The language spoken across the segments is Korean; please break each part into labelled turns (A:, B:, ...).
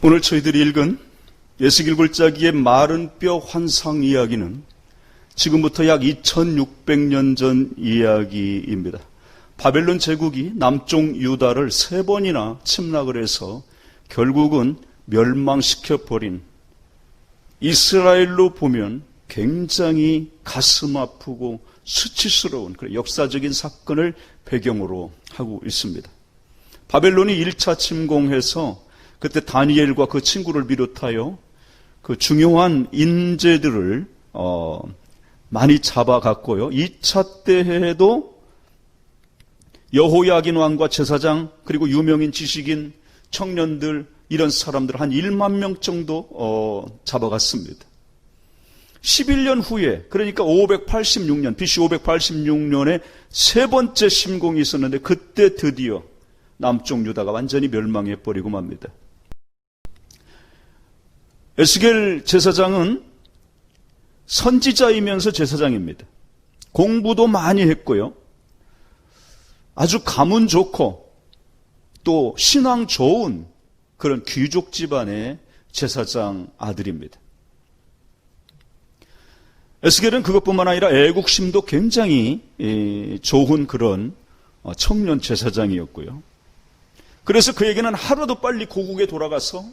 A: 오늘 저희들이 읽은 에스겔 골짜기의 마른 뼈 환상 이야기는 지금부터 약 2600년 전 이야기입니다. 바벨론 제국이 남쪽 유다를 3번이나 침략을 해서 결국은 멸망시켜버린, 이스라엘로 보면 굉장히 가슴 아프고 수치스러운 그런 역사적인 사건을 배경으로 하고 있습니다. 바벨론이 1차 침공해서 그때 다니엘과 그 친구를 비롯하여 그 중요한 인재들을 많이 잡아갔고요. 2차 때에도 여호야긴 왕과 제사장, 그리고 유명인 지식인, 청년들, 이런 사람들 한 1만 명 정도 잡아갔습니다. 11년 후에, 그러니까 586년, BC 586년에 세 번째 침공이 있었는데 그때 드디어 남쪽 유다가 완전히 멸망해버리고 맙니다. 에스겔 제사장은 선지자이면서 제사장입니다. 공부도 많이 했고요. 아주 가문 좋고 또 신앙 좋은 그런 귀족 집안의 제사장 아들입니다. 에스겔은 그것뿐만 아니라 애국심도 굉장히 좋은 그런 청년 제사장이었고요. 그래서 그에게는 하루도 빨리 고국에 돌아가서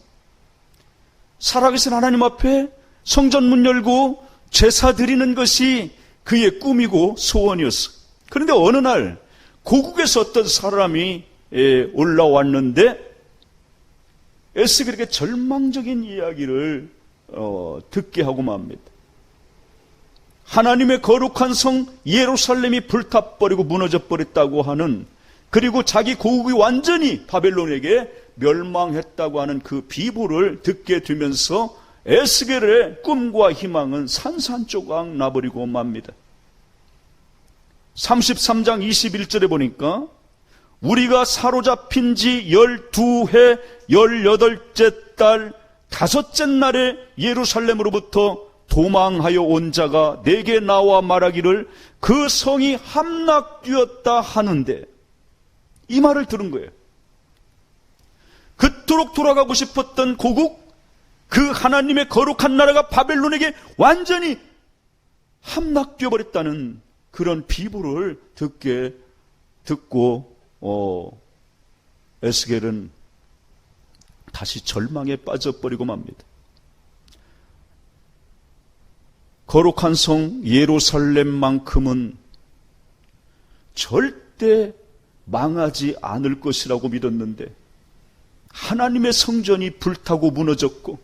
A: 살아계신 하나님 앞에 성전 문 열고 제사 드리는 것이 그의 꿈이고 소원이었어요. 그런데 어느 날 고국에서 어떤 사람이 올라왔는데 에스겔에게 절망적인 이야기를 듣게 하고 맙니다. 하나님의 거룩한 성 예루살렘이 불타버리고 무너져버렸다고 하는, 그리고 자기 고국이 완전히 바벨론에게 멸망했다고 하는 그 비보를 듣게 되면서 에스겔의 꿈과 희망은 산산조각 나버리고 맙니다. 33장 21절에 보니까 우리가 사로잡힌 지 12해 18째 달 5째 날에 예루살렘으로부터 도망하여 온 자가 내게 나와 말하기를 그 성이 함락되었다 하는데, 이 말을 들은 거예요. 그토록 돌아가고 싶었던 고국, 그 하나님의 거룩한 나라가 바벨론에게 완전히 함락되어 버렸다는 그런 비보를 듣고 에스겔은 다시 절망에 빠져버리고 맙니다. 거룩한 성 예루살렘만큼은 절대 망하지 않을 것이라고 믿었는데 하나님의 성전이 불타고 무너졌고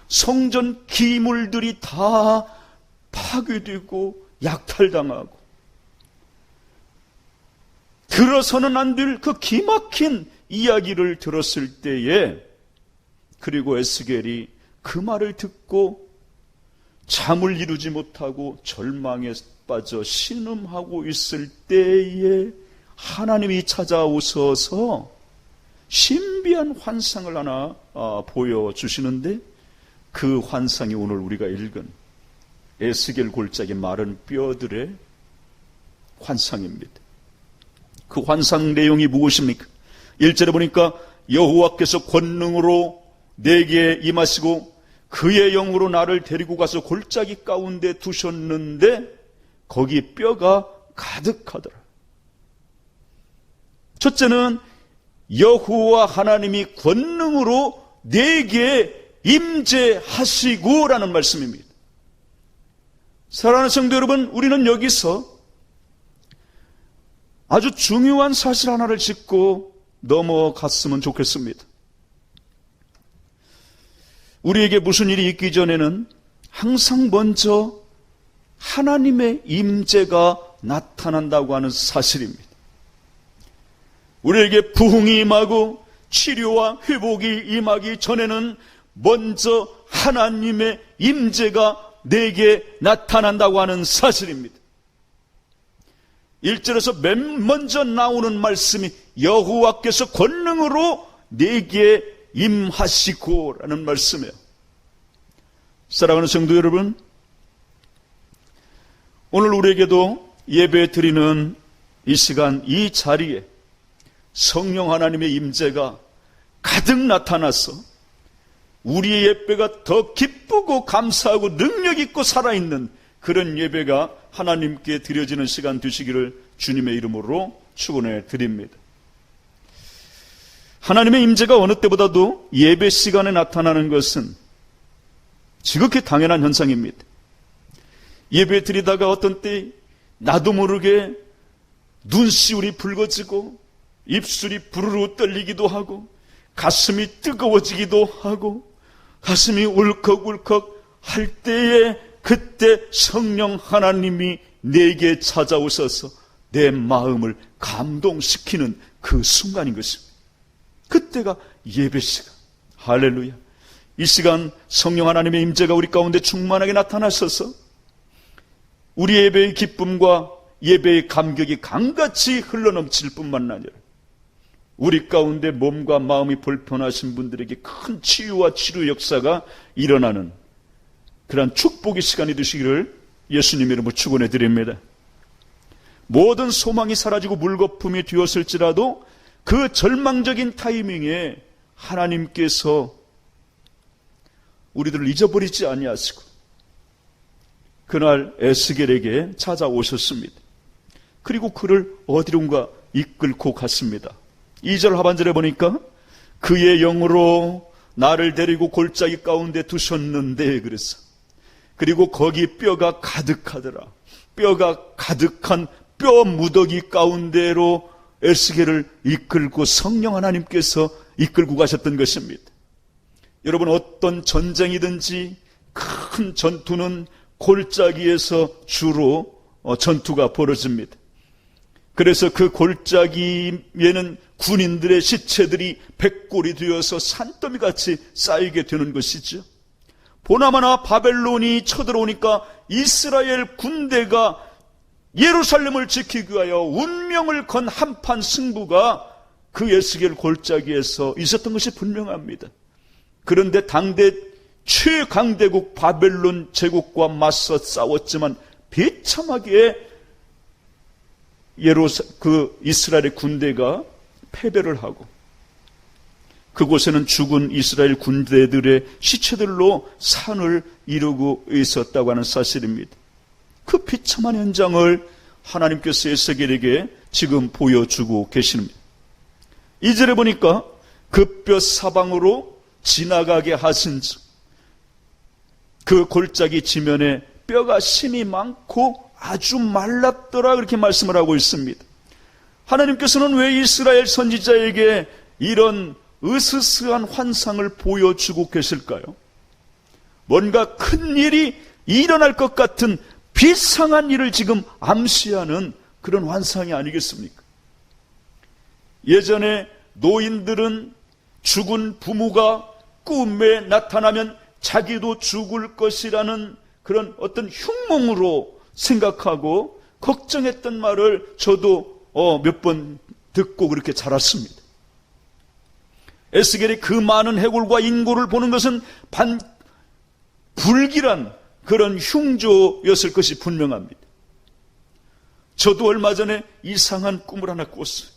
A: 성전 기물들이 다 파괴되고 약탈당하고 들어서는 안 될 그 기막힌 이야기를 들었을 때에, 그리고 에스겔이 그 말을 듣고 잠을 이루지 못하고 절망에 빠져 신음하고 있을 때에 하나님이 찾아오셔서 신비한 환상을 하나 보여주시는데, 그 환상이 오늘 우리가 읽은 에스겔 골짜기 마른 뼈들의 환상입니다. 그 환상 내용이 무엇입니까? 1절에 보니까 여호와께서 권능으로 내게 임하시고 그의 영으로 나를 데리고 가서 골짜기 가운데 두셨는데 거기 뼈가 가득하더라. 첫째는 여호와 하나님이 권능으로 내게 임재하시고 라는 말씀입니다. 사랑하는 성도 여러분, 우리는 여기서 아주 중요한 사실 하나를 짚고 넘어갔으면 좋겠습니다. 우리에게 무슨 일이 있기 전에는 항상 먼저 하나님의 임재가 나타난다고 하는 사실입니다. 우리에게 부흥이 임하고 치료와 회복이 임하기 전에는 먼저 하나님의 임재가 내게 나타난다고 하는 사실입니다. 1절에서 맨 먼저 나오는 말씀이 여호와께서 권능으로 내게 임하시고 라는 말씀이에요. 사랑하는 성도 여러분, 오늘 우리에게도 예배 드리는 이 시간, 이 자리에 성령 하나님의 임재가 가득 나타나서 우리의 예배가 더 기쁘고 감사하고 능력 있고 살아있는 그런 예배가 하나님께 드려지는 시간 되시기를 주님의 이름으로 축원해 드립니다. 하나님의 임재가 어느 때보다도 예배 시간에 나타나는 것은 지극히 당연한 현상입니다. 예배 드리다가 어떤 때 나도 모르게 눈시울이 붉어지고 입술이 부르르 떨리기도 하고 가슴이 뜨거워지기도 하고 가슴이 울컥울컥 할 때에 그때 성령 하나님이 내게 찾아오셔서 내 마음을 감동시키는 그 순간인 것입니다. 그때가 예배 시간. 할렐루야. 이 시간 성령 하나님의 임재가 우리 가운데 충만하게 나타나셔서 우리 예배의 기쁨과 예배의 감격이 강같이 흘러넘칠 뿐만 아니라 우리 가운데 몸과 마음이 불편하신 분들에게 큰 치유와 치료 역사가 일어나는 그러한 축복의 시간이 되시기를 예수님 이름으로 축원해 드립니다. 모든 소망이 사라지고 물거품이 되었을지라도 그 절망적인 타이밍에 하나님께서 우리들을 잊어버리지 아니하시고 그날 에스겔에게 찾아오셨습니다. 그리고 그를 어디론가 이끌고 갔습니다. 2절 하반절에 보니까 그의 영으로 나를 데리고 골짜기 가운데 두셨는데 그랬어. 그리고 거기 뼈가 가득하더라. 뼈가 가득한 뼈 무더기 가운데로 에스겔을 이끌고 성령 하나님께서 이끌고 가셨던 것입니다. 여러분, 어떤 전쟁이든지 큰 전투는 골짜기에서 주로 전투가 벌어집니다. 그래서 그 골짜기에는 군인들의 시체들이 백골이 되어서 산더미같이 쌓이게 되는 것이죠. 보나마나 바벨론이 쳐들어오니까 이스라엘 군대가 예루살렘을 지키기 위하여 운명을 건 한판 승부가 그 에스겔 골짜기에서 있었던 것이 분명합니다. 그런데 당대 최강대국 바벨론 제국과 맞서 싸웠지만 비참하게 이스라엘의 군대가 패배를 하고 그곳에는 죽은 이스라엘 군대들의 시체들로 산을 이루고 있었다고 하는 사실입니다. 그 비참한 현장을 하나님께서 에스겔에게 지금 보여주고 계십니다. 2절에 보니까 그 뼈 사방으로 지나가게 하신즉 그 골짜기 지면에 뼈가 심이 많고 아주 말랐더라 그렇게 말씀을 하고 있습니다. 하나님께서는 왜 이스라엘 선지자에게 이런 으스스한 환상을 보여주고 계실까요? 뭔가 큰 일이 일어날 것 같은 비상한 일을 지금 암시하는 그런 환상이 아니겠습니까? 예전에 노인들은 죽은 부모가 꿈에 나타나면 자기도 죽을 것이라는 그런 어떤 흉몽으로 생각하고 걱정했던 말을 저도 몇 번 듣고 그렇게 자랐습니다. 에스겔이 그 많은 해골과 인고를 보는 것은 불길한 그런 흉조였을 것이 분명합니다. 저도 얼마 전에 이상한 꿈을 하나 꿨어요.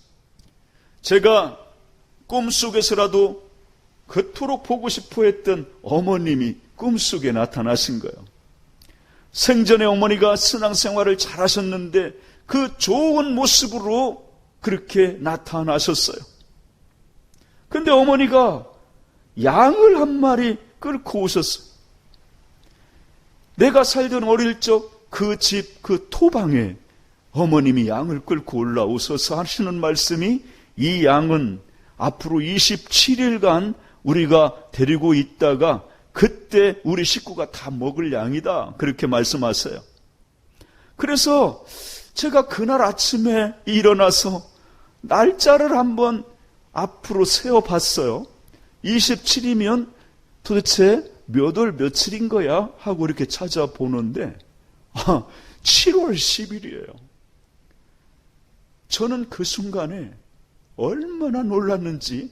A: 제가 꿈속에서라도 그토록 보고 싶어 했던 어머님이 꿈속에 나타나신 거예요. 생전에 어머니가 신앙생활을 잘하셨는데 그 좋은 모습으로 그렇게 나타나셨어요. 그런데 어머니가 양을 한 마리 끌고 오셨어요. 내가 살던 어릴 적 그 집 그 토방에 어머님이 양을 끌고 올라오셔서 하시는 말씀이 이 양은 앞으로 27일간 우리가 데리고 있다가 그때 우리 식구가 다 먹을 양이다 그렇게 말씀하세요. 그래서 제가 그날 아침에 일어나서 날짜를 한번 앞으로 세어봤어요. 27이면 도대체 몇 월 며칠인 거야? 하고 이렇게 찾아보는데 7월 10일이에요. 저는 그 순간에 얼마나 놀랐는지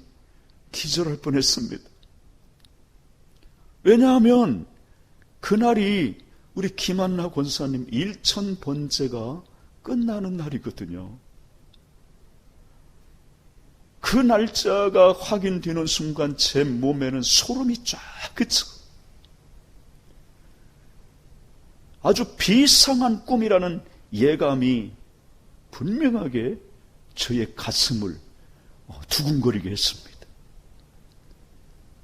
A: 기절할 뻔했습니다. 왜냐하면 그날이 우리 김한나 권사님 일천 번제가 끝나는 날이거든요. 그 날짜가 확인되는 순간 제 몸에는 소름이 쫙 끼쳐. 아주 비상한 꿈이라는 예감이 분명하게 저의 가슴을 두근거리게 했습니다.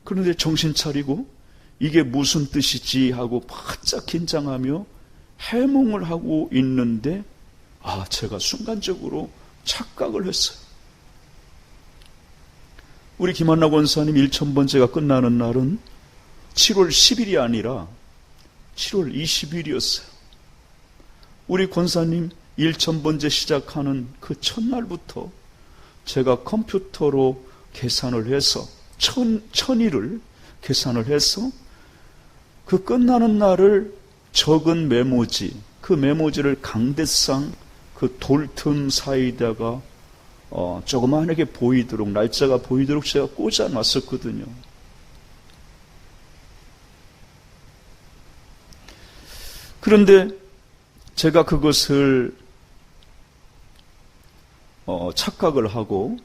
A: 그런데 정신 차리고 이게 무슨 뜻이지 하고 바짝 긴장하며 해몽을 하고 있는데 제가 순간적으로 착각을 했어요. 우리 김한나 권사님 1000번째가 끝나는 날은 7월 10일이 아니라 7월 20일이었어요. 우리 권사님 1000번째 시작하는 그 첫날부터 제가 컴퓨터로 계산을 해서 천일을 계산을 해서 그 끝나는 날을 적은 메모지, 그 메모지를 강대상 그 돌틈 사이에다가 조그마하게 보이도록, 날짜가 보이도록 제가 꽂아놨었거든요. 그런데 제가 그것을 착각을 하고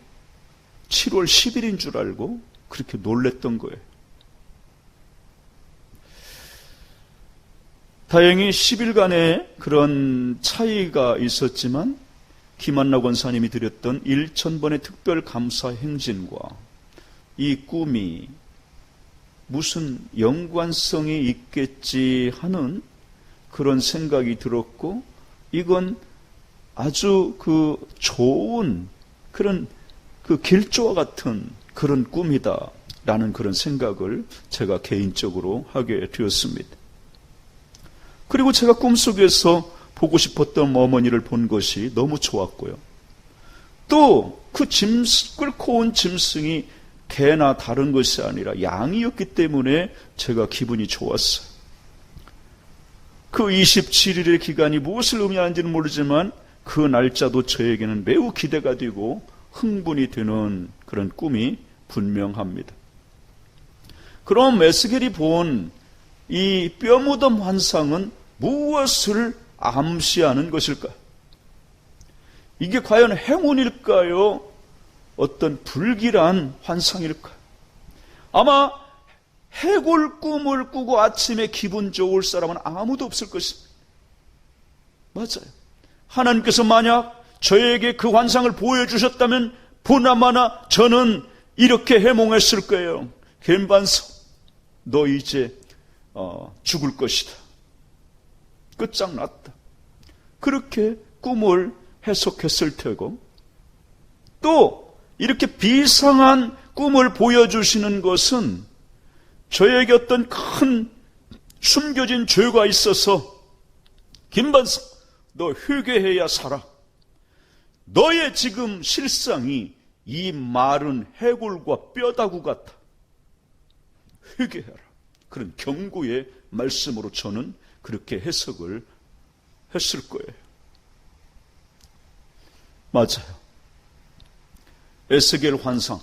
A: 7월 10일인 줄 알고 그렇게 놀랬던 거예요. 다행히 10일간의 그런 차이가 있었지만 김한나 권사님이 드렸던 1000번의 특별 감사 행진과 이 꿈이 무슨 연관성이 있겠지 하는 그런 생각이 들었고, 이건 아주 좋은 그런 길조와 같은 그런 꿈이다라는 그런 생각을 제가 개인적으로 하게 되었습니다. 그리고 제가 꿈속에서 보고 싶었던 어머니를 본 것이 너무 좋았고요. 또 그 끌고 온 짐승이 개나 다른 것이 아니라 양이었기 때문에 제가 기분이 좋았어요. 그 27일의 기간이 무엇을 의미하는지는 모르지만 그 날짜도 저에게는 매우 기대가 되고 흥분이 되는 그런 꿈이 분명합니다. 그럼 에스겔이 본 이 뼈무덤 환상은 무엇을 암시하는 것일까요? 이게 과연 행운일까요? 어떤 불길한 환상일까요? 아마 해골 꿈을 꾸고 아침에 기분 좋을 사람은 아무도 없을 것입니다. 맞아요. 하나님께서 만약 저에게 그 환상을 보여주셨다면 보나마나 저는 이렇게 해몽했을 거예요. 겐반석, 너 이제 죽을 것이다. 끝장났다. 그렇게 꿈을 해석했을 테고, 또 이렇게 비상한 꿈을 보여주시는 것은 저에게 어떤 큰 숨겨진 죄가 있어서 김반석, 너 회개해야 살아. 너의 지금 실상이 이 마른 해골과 뼈다구 같아. 회개해라. 그런 경고의 말씀으로 저는 그렇게 해석을 했을 거예요. 맞아요. 에스겔 환상.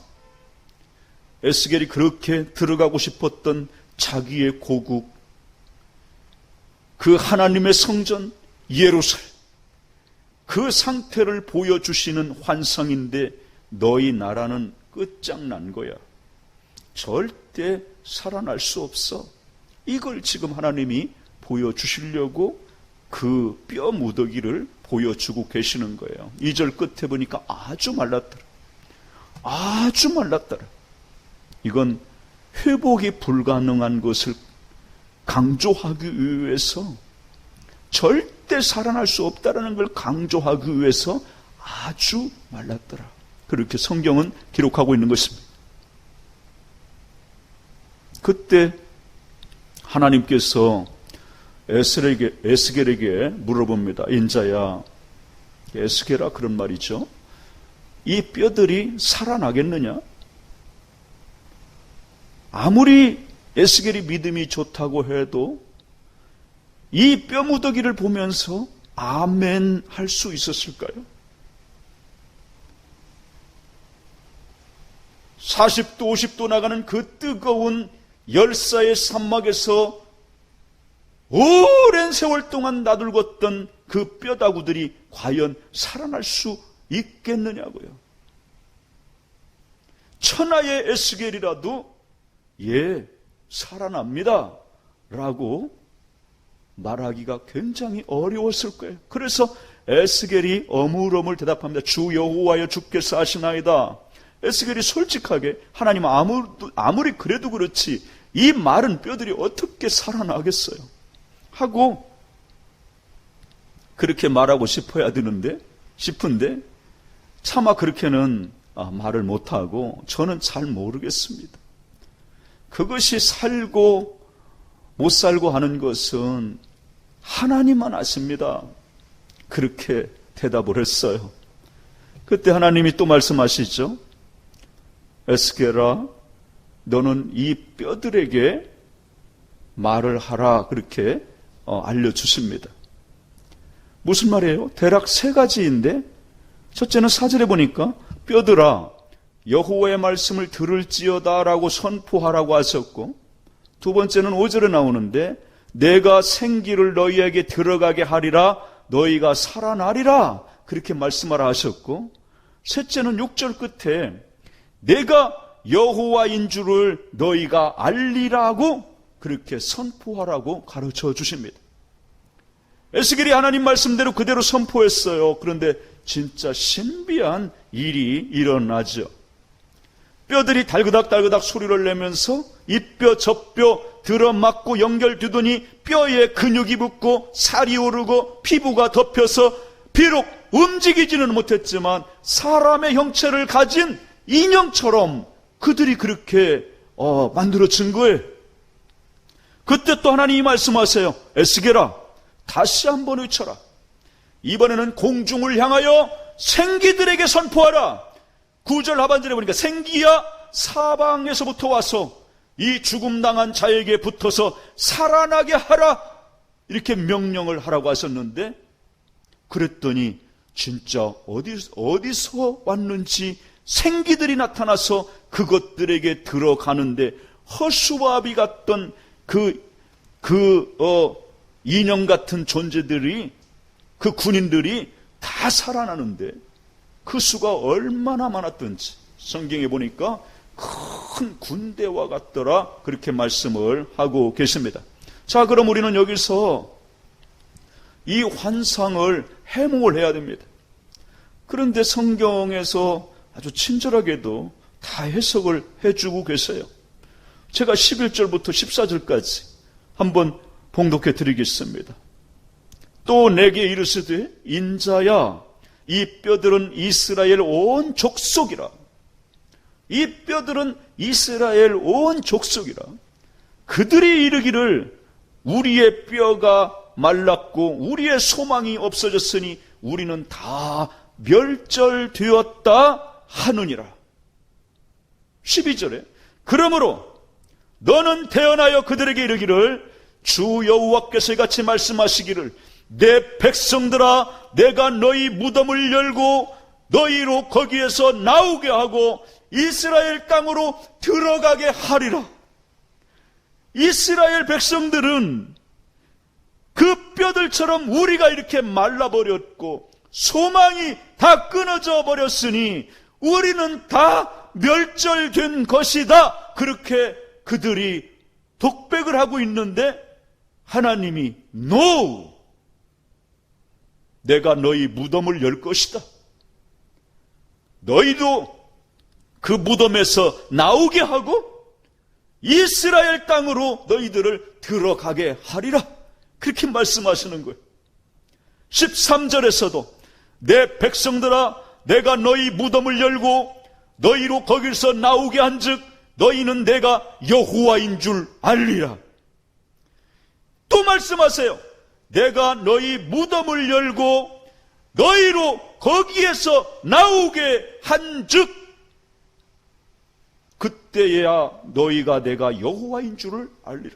A: 에스겔이 그렇게 들어가고 싶었던 자기의 고국, 그 하나님의 성전 예루살렘, 그 상태를 보여주시는 환상인데 너희 나라는 끝장난 거야. 절대 살아날 수 없어. 이걸 지금 하나님이 보여주시려고 그 뼈 무더기를 보여주고 계시는 거예요. 2절 끝에 보니까 아주 말랐더라. 아주 말랐더라. 이건 회복이 불가능한 것을 강조하기 위해서, 절대 살아날 수 없다는 걸 강조하기 위해서 아주 말랐더라. 그렇게 성경은 기록하고 있는 것입니다. 그때 하나님께서 에스겔에게 물어봅니다. 인자야, 에스겔아, 그런 말이죠. 이 뼈들이 살아나겠느냐? 아무리 에스겔이 믿음이 좋다고 해도 이 뼈무더기를 보면서 아멘 할 수 있었을까요? 40도 50도 나가는 그 뜨거운 열사의 사막에서 오랜 세월 동안 나들었던 그 뼈다구들이 과연 살아날 수 있겠느냐고요. 천하의 에스겔이라도 예, 살아납니다 라고 말하기가 굉장히 어려웠을 거예요. 그래서 에스겔이 어물어물 대답합니다. 주 여호와여 주께서 하시나이다. 에스겔이 솔직하게 하나님 아무리 그래도 그렇지 이 마른 뼈들이 어떻게 살아나겠어요 하고 그렇게 말하고 싶은데 차마 그렇게는 말을 못하고 저는 잘 모르겠습니다. 그것이 살고 못 살고 하는 것은 하나님만 아십니다. 그렇게 대답을 했어요. 그때 하나님이 또 말씀하시죠. 에스겔아, 너는 이 뼈들에게 말을 하라. 그렇게 알려주십니다. 무슨 말이에요? 대략 세 가지인데 첫째는 4절에 보니까 뼈들아 여호와의 말씀을 들을지어다 라고 선포하라고 하셨고, 두 번째는 5절에 나오는데 내가 생기를 너희에게 들어가게 하리라 너희가 살아나리라 그렇게 말씀하라 하셨고, 셋째는 6절 끝에 내가 여호와인 줄을 너희가 알리라고 그렇게 선포하라고 가르쳐 주십니다. 에스겔이 하나님 말씀대로 그대로 선포했어요. 그런데 진짜 신비한 일이 일어나죠. 뼈들이 달그닥달그닥 소리를 내면서 이 뼈 저 뼈 들어맞고 연결되더니 뼈에 근육이 붙고 살이 오르고 피부가 덮여서 비록 움직이지는 못했지만 사람의 형체를 가진 인형처럼 그들이 그렇게 만들어진 거예요. 그때 또 하나님이 말씀하세요. 에스겔아, 다시 한번 외쳐라. 이번에는 공중을 향하여 생기들에게 선포하라. 9절 하반절에 보니까 생기야 사방에서부터 와서 이 죽음당한 자에게 붙어서 살아나게 하라. 이렇게 명령을 하라고 하셨는데, 그랬더니 진짜 어디서 왔는지 생기들이 나타나서 그것들에게 들어가는데 허수아비 같던 인형 같은 존재들이, 그 군인들이 다 살아나는데 그 수가 얼마나 많았던지 성경에 보니까 큰 군대와 같더라 그렇게 말씀을 하고 계십니다. 자, 그럼 우리는 여기서 이 환상을 해몽을 해야 됩니다. 그런데 성경에서 아주 친절하게도 다 해석을 해주고 계세요. 제가 11절부터 14절까지 한번 봉독해 드리겠습니다. 또 내게 이르시되 인자야 이 뼈들은 이스라엘 온 족속이라. 이 뼈들은 이스라엘 온 족속이라. 그들이 이르기를 우리의 뼈가 말랐고 우리의 소망이 없어졌으니 우리는 다 멸절되었다 하느니라. 12절에 그러므로 너는 태어나여 그들에게 이르기를 주 여호와께서 같이 말씀하시기를 내 백성들아 내가 너희 무덤을 열고 너희로 거기에서 나오게 하고 이스라엘 땅으로 들어가게 하리라. 이스라엘 백성들은 그 뼈들처럼 우리가 이렇게 말라버렸고 소망이 다 끊어져 버렸으니 우리는 다 멸절된 것이다. 그렇게 그들이 독백을 하고 있는데 하나님이 NO! 내가 너희 무덤을 열 것이다. 너희도 그 무덤에서 나오게 하고 이스라엘 땅으로 너희들을 들어가게 하리라. 그렇게 말씀하시는 거예요. 13절에서도 내 백성들아 내가 너희 무덤을 열고 너희로 거기서 나오게 한즉 너희는 내가 여호와인 줄 알리라. 또 말씀하세요. 내가 너희 무덤을 열고 너희로 거기에서 나오게 한즉 그때야 너희가 내가 여호와인 줄을 알리라.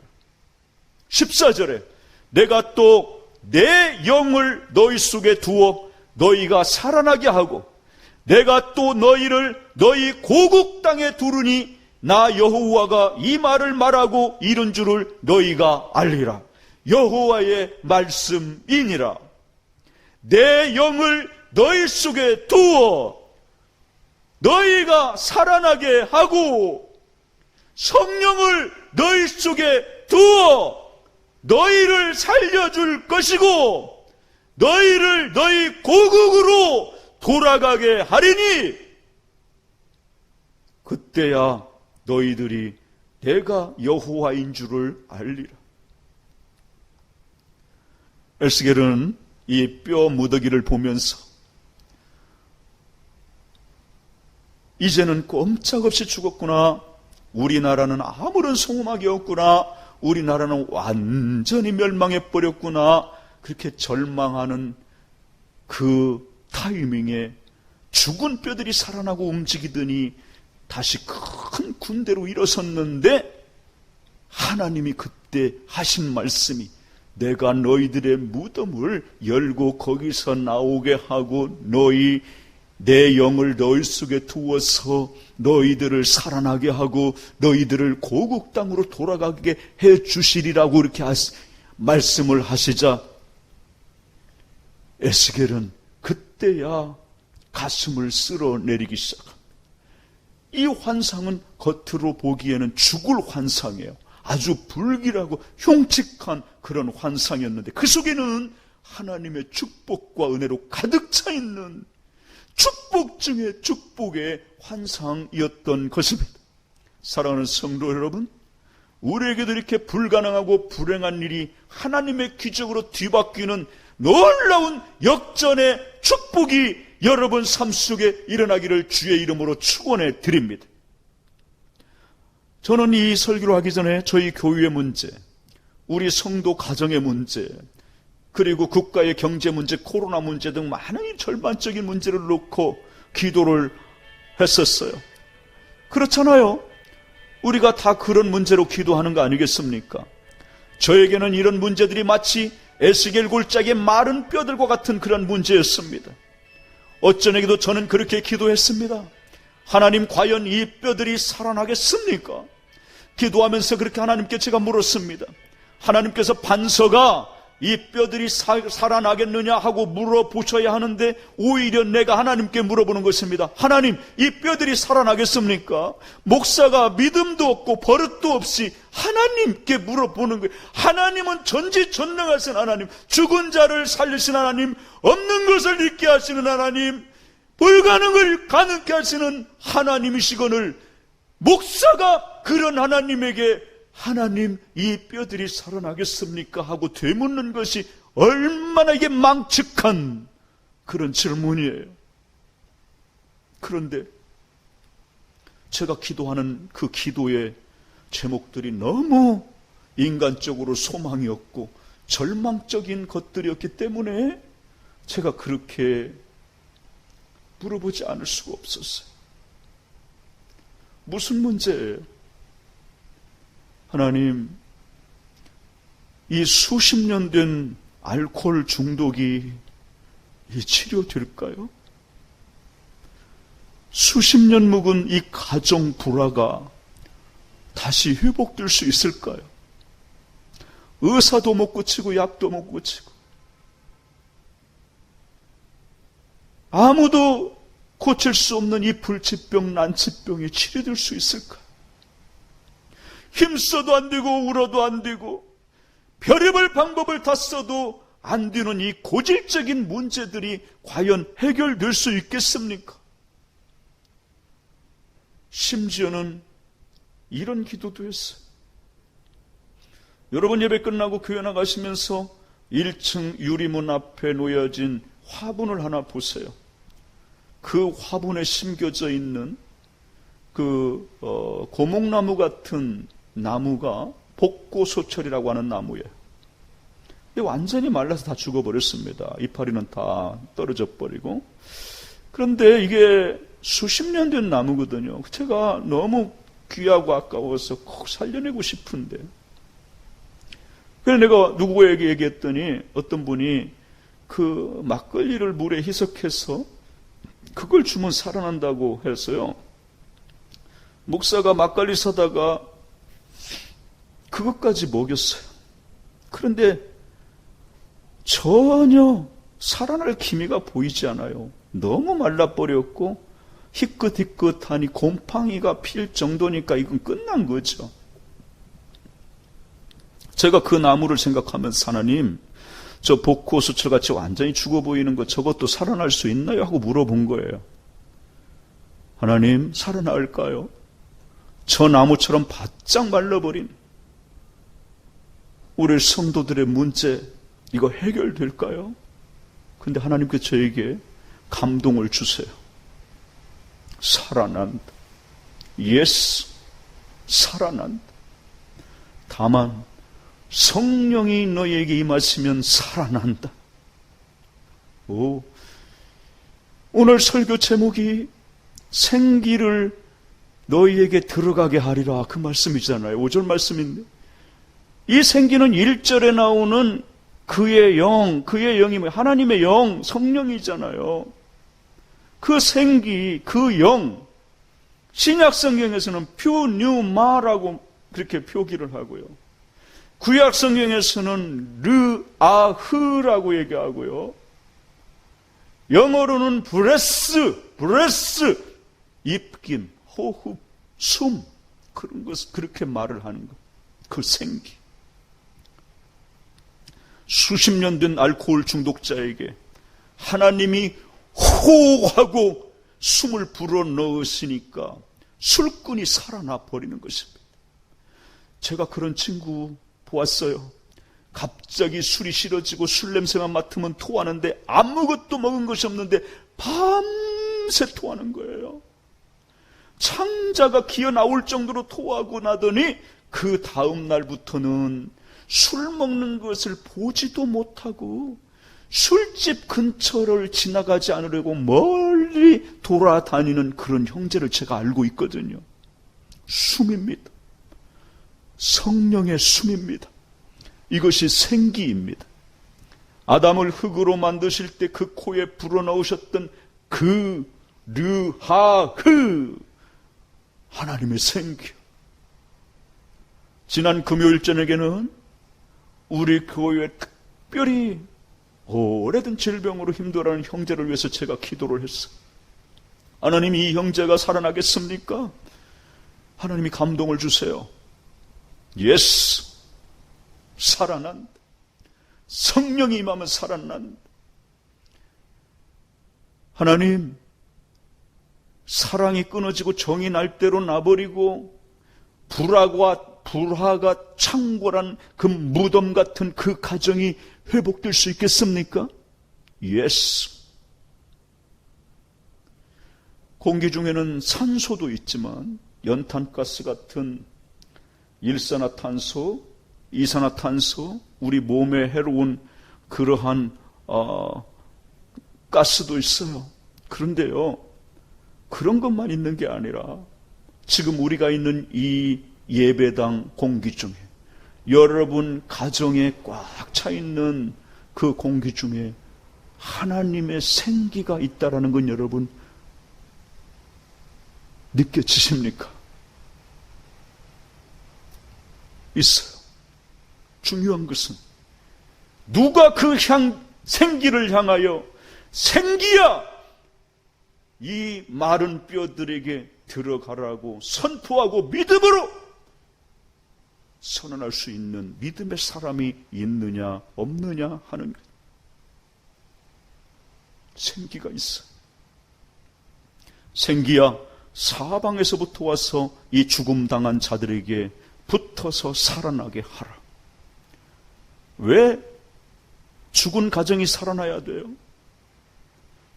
A: 14절에 내가 또 내 영을 너희 속에 두어 너희가 살아나게 하고 내가 또 너희를 너희 고국 땅에 두르니 나 여호와가 이 말을 말하고 이른 줄을 너희가 알리라. 여호와의 말씀이니라. 내 영을 너희 속에 두어 너희가 살아나게 하고 성령을 너희 속에 두어 너희를 살려줄 것이고 너희를 너희 고국으로 돌아가게 하리니 그때야 너희들이 내가 여호와인 줄을 알리라. 에스겔은 이 뼈 무더기를 보면서 이제는 꼼짝없이 죽었구나. 우리나라는 아무런 소음악이 없구나. 우리나라는 완전히 멸망해버렸구나. 그렇게 절망하는 그 타이밍에 죽은 뼈들이 살아나고 움직이더니 다시 큰 군대로 일어섰는데 하나님이 그때 하신 말씀이 내가 너희들의 무덤을 열고 거기서 나오게 하고 너희 내 영을 너희 속에 두어서 너희들을 살아나게 하고 너희들을 고국 땅으로 돌아가게 해 주시리라고 이렇게 말씀을 하시자 에스겔은 그때야 가슴을 쓸어내리기 시작합니다. 이 환상은 겉으로 보기에는 죽을 환상이에요. 아주 불길하고 흉측한 그런 환상이었는데 그 속에는 하나님의 축복과 은혜로 가득 차 있는 축복 중에 축복의 환상이었던 것입니다. 사랑하는 성도 여러분, 우리에게도 이렇게 불가능하고 불행한 일이 하나님의 기적으로 뒤바뀌는 놀라운 역전의 축복이 여러분 삶 속에 일어나기를 주의 이름으로 축원해 드립니다. 저는 이 설교를 하기 전에 저희 교회의 문제, 우리 성도 가정의 문제, 그리고 국가의 경제 문제, 코로나 문제 등 많은 절반적인 문제를 놓고 기도를 했었어요. 그렇잖아요. 우리가 다 그런 문제로 기도하는 거 아니겠습니까? 저에게는 이런 문제들이 마치 에스겔 골짜기의 마른 뼈들과 같은 그런 문제였습니다. 어쩌내기도 저는 그렇게 기도했습니다. 하나님, 과연 이 뼈들이 살아나겠습니까? 기도하면서 그렇게 하나님께 제가 물었습니다. 하나님께서 반서가 이 뼈들이 살아나겠느냐 하고 물어보셔야 하는데 오히려 내가 하나님께 물어보는 것입니다. 하나님, 이 뼈들이 살아나겠습니까? 목사가 믿음도 없고 버릇도 없이 하나님께 물어보는 거예요. 하나님은 전지전능하신 하나님, 죽은 자를 살리신 하나님, 없는 것을 있게 하시는 하나님, 불가능을 가능케 하시는 하나님이시거늘 목사가 그런 하나님에게 하나님, 이 뼈들이 살아나겠습니까? 하고 되묻는 것이 얼마나 이게 망측한 그런 질문이에요. 그런데 제가 기도하는 그 기도의 제목들이 너무 인간적으로 소망이 없고 절망적인 것들이었기 때문에 제가 그렇게 물어보지 않을 수가 없었어요. 무슨 문제예요? 하나님, 이 수십 년 된 알코올 중독이 치료될까요? 수십 년 묵은 이 가정 불화가 다시 회복될 수 있을까요? 의사도 못 고치고 약도 못 고치고 아무도 고칠 수 없는 이 불치병, 난치병이 치료될 수 있을까요? 힘써도 안 되고 울어도 안 되고 별의별 방법을 다 써도 안 되는 이 고질적인 문제들이 과연 해결될 수 있겠습니까? 심지어는 이런 기도도 했어요. 여러분, 예배 끝나고 교회 나가시면서 1층 유리문 앞에 놓여진 화분을 하나 보세요. 그 화분에 심겨져 있는 그 고목나무 같은 나무가 복고소철이라고 하는 나무예요. 완전히 말라서 다 죽어버렸습니다. 이파리는 다 떨어져 버리고. 그런데 이게 수십 년 된 나무거든요. 제가 너무 귀하고 아까워서 꼭 살려내고 싶은데. 그래서 내가 누구에게 얘기했더니 어떤 분이 그 막걸리를 물에 희석해서 그걸 주면 살아난다고 해서요. 목사가 막걸리 사다가 그것까지 먹였어요. 그런데 전혀 살아날 기미가 보이지 않아요. 너무 말라버렸고 희끗희끗하니 곰팡이가 필 정도니까 이건 끝난 거죠. 제가 그 나무를 생각하면서 하나님, 저 복호수철같이 완전히 죽어 보이는 것 저것도 살아날 수 있나요? 하고 물어본 거예요. 하나님, 살아날까요? 저 나무처럼 바짝 말라버린 우리 성도들의 문제, 이거 해결될까요? 근데 하나님께 저에게 감동을 주세요. 살아난다. 예스, 살아난다. 다만 성령이 너희에게 임하시면 살아난다. 오늘 설교 제목이 생기를 너희에게 들어가게 하리라, 그 말씀이잖아요. 5절 말씀인데, 이 생기는 1절에 나오는 그의 영, 그의 영이 하나님의 영, 성령이잖아요. 그 생기, 그 영, 신약 성경에서는 퓨뉴마라고 그렇게 표기를 하고요. 구약 성경에서는 르아흐라고 얘기하고요. 영어로는 브레스, 입김, 호흡, 숨, 그런 것, 그렇게 말을 하는 것. 그 생기. 수십 년 된 알코올 중독자에게 하나님이 호하고 숨을 불어넣으시니까 술꾼이 살아나 버리는 것입니다. 제가 그런 친구 보았어요. 갑자기 술이 싫어지고 술 냄새만 맡으면 토하는데 아무것도 먹은 것이 없는데 밤새 토하는 거예요. 창자가 기어 나올 정도로 토하고 나더니 그 다음 날부터는 술 먹는 것을 보지도 못하고 술집 근처를 지나가지 않으려고 멀리 돌아다니는 그런 형제를 제가 알고 있거든요. 숨입니다. 성령의 숨입니다. 이것이 생기입니다. 아담을 흙으로 만드실 때 그 코에 불어넣으셨던 그 르하흐, 하나님의 생기. 지난 금요일 저녁에는 우리 교회에 특별히 오래된 질병으로 힘들어하는 형제를 위해서 제가 기도를 했어요. 하나님, 이 형제가 살아나겠습니까? 하나님이 감동을 주세요. 예스, 살아난다. 성령이 임하면 살아난다. 하나님, 사랑이 끊어지고 정이 날 대로 나버리고 불화가 창궐한 그 무덤 같은 그 가정이 회복될 수 있겠습니까? 예스. 공기 중에는 산소도 있지만 연탄가스 같은 일산화탄소, 이산화탄소, 우리 몸에 해로운 그러한 가스도 있어요. 그런데요, 그런 것만 있는 게 아니라 지금 우리가 있는 이 예배당 공기 중에, 여러분 가정에 꽉 차 있는 그 공기 중에 하나님의 생기가 있다라는 건 여러분 느껴지십니까? 있어요. 중요한 것은 누가 그 생기를 향하여 생기야, 이 마른 뼈들에게 들어가라고 선포하고 믿음으로 선언할 수 있는 믿음의 사람이 있느냐 없느냐 하는 것. 생기가 있어. 생기야, 사방에서부터 와서 이 죽음당한 자들에게 붙어서 살아나게 하라. 왜 죽은 가정이 살아나야 돼요?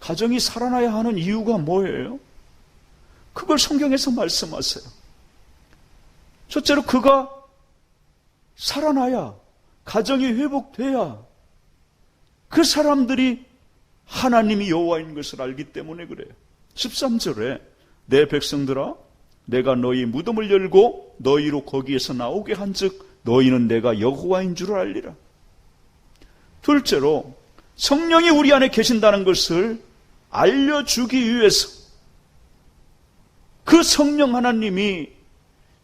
A: 가정이 살아나야 하는 이유가 뭐예요? 그걸 성경에서 말씀하세요. 첫째로 그가 살아나야, 가정이 회복돼야 그 사람들이 하나님이 여호와인 것을 알기 때문에 그래요. 13절에 내 백성들아, 내가 너희 무덤을 열고 너희로 거기에서 나오게 한즉 너희는 내가 여호와인 줄 알리라. 둘째로 성령이 우리 안에 계신다는 것을 알려주기 위해서, 그 성령 하나님이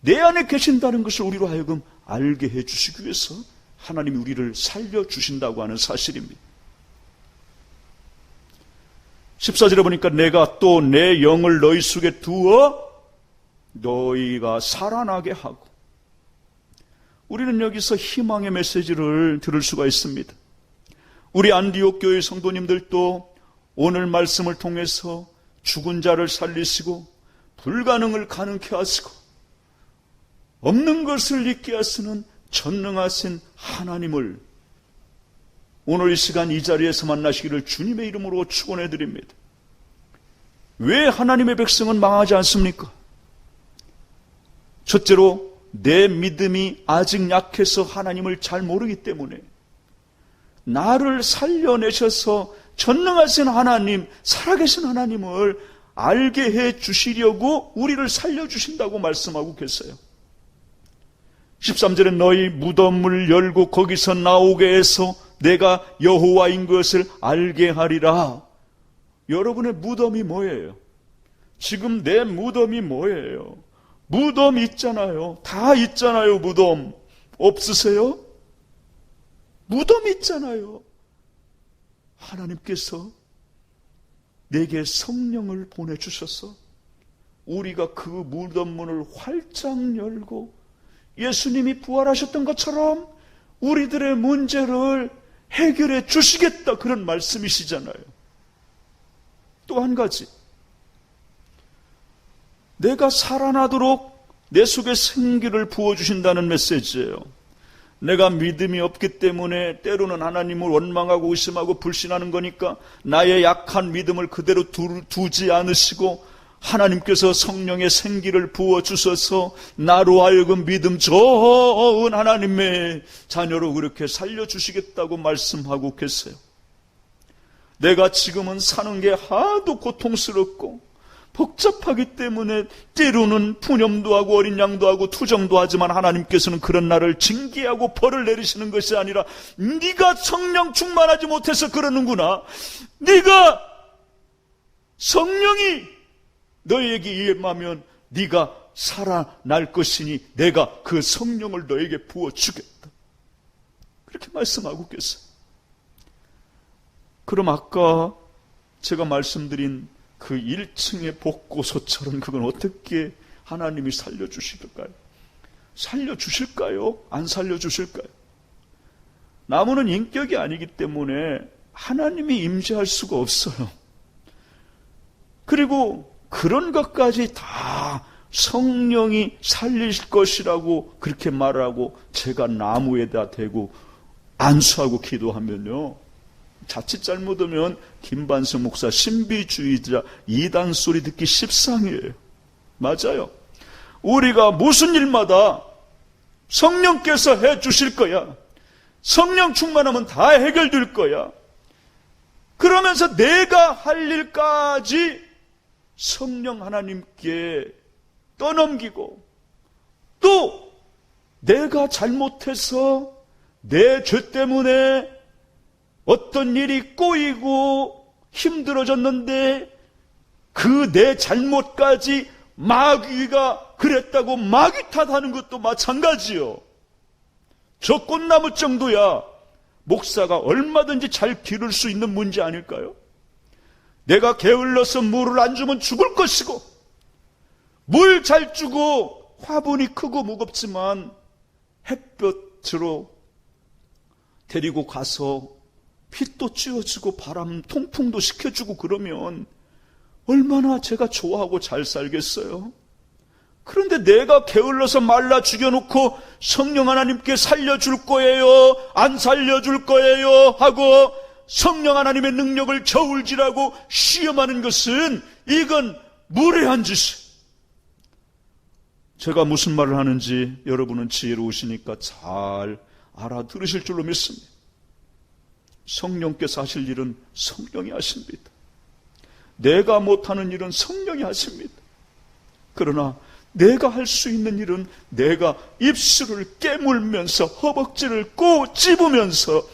A: 내 안에 계신다는 것을 우리로 하여금 알게 해주시기 위해서 하나님이 우리를 살려주신다고 하는 사실입니다. 14절에 보니까 내가 또 내 영을 너희 속에 두어 너희가 살아나게 하고, 우리는 여기서 희망의 메시지를 들을 수가 있습니다. 우리 안디옥 교회 성도님들도 오늘 말씀을 통해서 죽은 자를 살리시고 불가능을 가능케 하시고 없는 것을 있게 하시는 전능하신 하나님을 오늘 이 시간 이 자리에서 만나시기를 주님의 이름으로 축원해 드립니다. 왜 하나님의 백성은 망하지 않습니까? 첫째로 내 믿음이 아직 약해서 하나님을 잘 모르기 때문에, 나를 살려내셔서 전능하신 하나님, 살아계신 하나님을 알게 해 주시려고 우리를 살려주신다고 말씀하고 계세요. 13절에 너희 무덤을 열고 거기서 나오게 해서 내가 여호와인 것을 알게 하리라. 여러분의 무덤이 뭐예요? 지금 내 무덤이 뭐예요? 무덤 있잖아요. 다 있잖아요. 무덤 없으세요? 무덤 있잖아요. 하나님께서 내게 성령을 보내주셔서 우리가 그 무덤문을 활짝 열고 예수님이 부활하셨던 것처럼 우리들의 문제를 해결해 주시겠다, 그런 말씀이시잖아요. 또 한 가지, 내가 살아나도록 내 속에 생기를 부어주신다는 메시지예요. 내가 믿음이 없기 때문에 때로는 하나님을 원망하고 의심하고 불신하는 거니까 나의 약한 믿음을 그대로 두지 않으시고 하나님께서 성령의 생기를 부어주셔서 나로 하여금 믿음 좋은 하나님의 자녀로 그렇게 살려주시겠다고 말씀하고 계세요. 내가 지금은 사는 게 하도 고통스럽고 복잡하기 때문에 때로는 푸념도 하고 어린 양도 하고 투정도 하지만 하나님께서는 그런 나를 징계하고 벌을 내리시는 것이 아니라 네가 성령 충만하지 못해서 그러는구나, 네가 성령이 너에게 임하면 네가 살아날 것이니 내가 그 성령을 너에게 부어주겠다, 그렇게 말씀하고 계세요. 그럼 아까 제가 말씀드린 그 1층의 복고소처럼 그건 어떻게 하나님이 살려주실까요? 살려주실까요? 안 살려주실까요? 나무는 인격이 아니기 때문에 하나님이 임재할 수가 없어요. 그리고 그런 것까지 다 성령이 살리실 것이라고 그렇게 말하고 제가 나무에다 대고 안수하고 기도하면요, 자칫 잘못하면 김반석 목사 신비주의자 이단 소리 듣기 십상이에요. 맞아요. 우리가 무슨 일마다 성령께서 해 주실 거야, 성령 충만하면 다 해결될 거야, 그러면서 내가 할 일까지 성령 하나님께 떠넘기고 또 내가 잘못해서 내 죄 때문에 어떤 일이 꼬이고 힘들어졌는데 그 내 잘못까지 마귀가 그랬다고 마귀 탓하는 것도 마찬가지요. 저 꽃나무 정도야 목사가 얼마든지 잘 기를 수 있는 문제 아닐까요? 내가 게을러서 물을 안 주면 죽을 것이고, 물 잘 주고 화분이 크고 무겁지만 햇볕으로 데리고 가서 빛도 쬐어주고 바람 통풍도 시켜주고 그러면 얼마나 제가 좋아하고 잘 살겠어요. 그런데 내가 게을러서 말라 죽여놓고 성령 하나님께 살려줄 거예요, 안 살려줄 거예요 하고 성령 하나님의 능력을 저울질하고 시험하는 것은 이건 무례한 짓이에요. 제가 무슨 말을 하는지 여러분은 지혜로우시니까 잘 알아들으실 줄로 믿습니다. 성령께서 하실 일은 성령이 하십니다. 내가 못하는 일은 성령이 하십니다. 그러나 내가 할 수 있는 일은 내가 입술을 깨물면서 허벅지를 꼬집으면서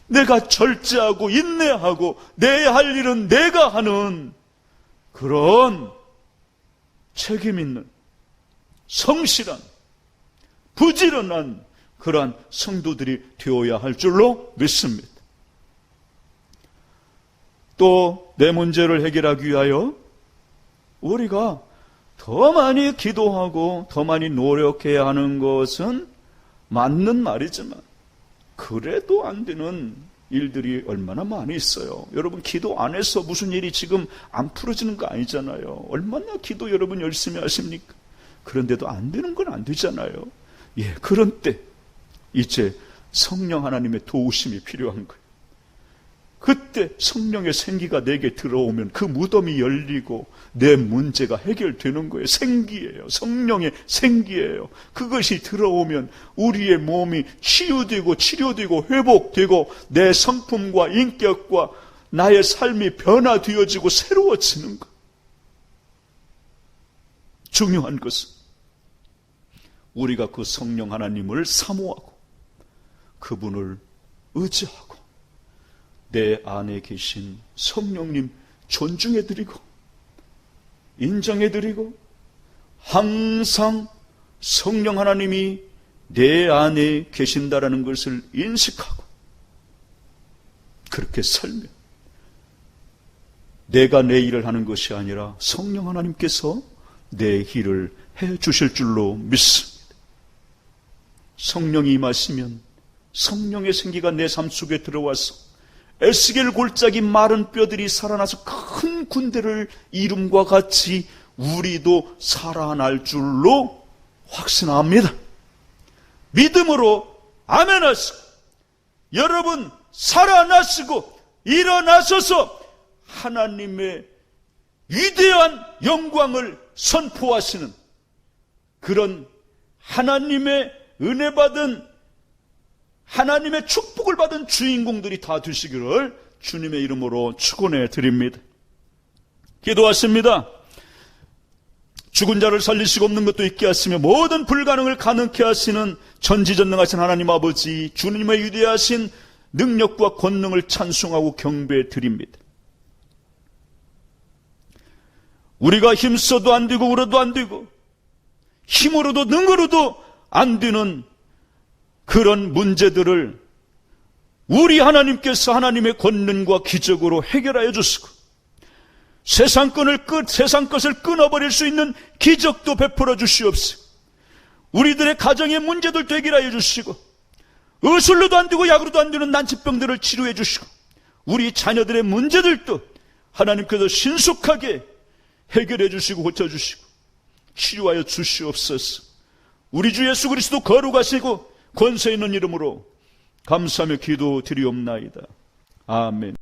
A: 내가 절제하고 인내하고 내 할 일은 내가 하는 그런 책임 있는 성실한 부지런한 그러한 성도들이 되어야 할 줄로 믿습니다. 또 내 문제를 해결하기 위하여 우리가 더 많이 기도하고 더 많이 노력해야 하는 것은 맞는 말이지만 그래도 안 되는 일들이 얼마나 많이 있어요. 여러분, 기도 안 해서 무슨 일이 지금 안 풀어지는 거 아니잖아요. 얼마나 기도 여러분 열심히 하십니까? 그런데도 안 되는 건 안 되잖아요. 예, 그런 때 이제 성령 하나님의 도우심이 필요한 거예요. 그때 성령의 생기가 내게 들어오면 그 무덤이 열리고 내 문제가 해결되는 거예요. 생기예요. 성령의 생기예요. 그것이 들어오면 우리의 몸이 치유되고 치료되고 회복되고 내 성품과 인격과 나의 삶이 변화되어지고 새로워지는 것. 중요한 것은 우리가 그 성령 하나님을 사모하고 그분을 의지하고 내 안에 계신 성령님 존중해드리고 인정해드리고 항상 성령 하나님이 내 안에 계신다라는 것을 인식하고 그렇게 살면 내가 내 일을 하는 것이 아니라 성령 하나님께서 내 일을 해 주실 줄로 믿습니다. 성령이 임하시면 성령의 생기가 내 삶 속에 들어와서 에스겔 골짜기 마른 뼈들이 살아나서 큰 군대를 이룸과 같이 우리도 살아날 줄로 확신합니다. 믿음으로 아멘하시고 여러분 살아나시고 일어나셔서 하나님의 위대한 영광을 선포하시는 그런 하나님의 은혜 받은 하나님의 축복을 받은 주인공들이 다 되시기를 주님의 이름으로 축원해 드립니다. 기도하십니다. 죽은 자를 살리시고 없는 것도 있게 하시며 모든 불가능을 가능케 하시는 전지전능하신 하나님 아버지, 주님의 위대하신 능력과 권능을 찬송하고 경배해 드립니다. 우리가 힘써도 안 되고 울어도 안 되고 힘으로도 능으로도 안 되는 그런 문제들을 우리 하나님께서 하나님의 권능과 기적으로 해결하여 주시고 세상 것을 끊어버릴 수 있는 기적도 베풀어 주시옵시고 우리들의 가정의 문제들도 해결하여 주시고 의술로도 안 되고 약으로도 안 되는 난치병들을 치료해 주시고 우리 자녀들의 문제들도 하나님께서 신속하게 해결해 주시고 고쳐주시고 치유하여 주시옵소서. 우리 주 예수 그리스도 거룩하시고 권세 있는 이름으로 감사하며 기도드리옵나이다. 아멘.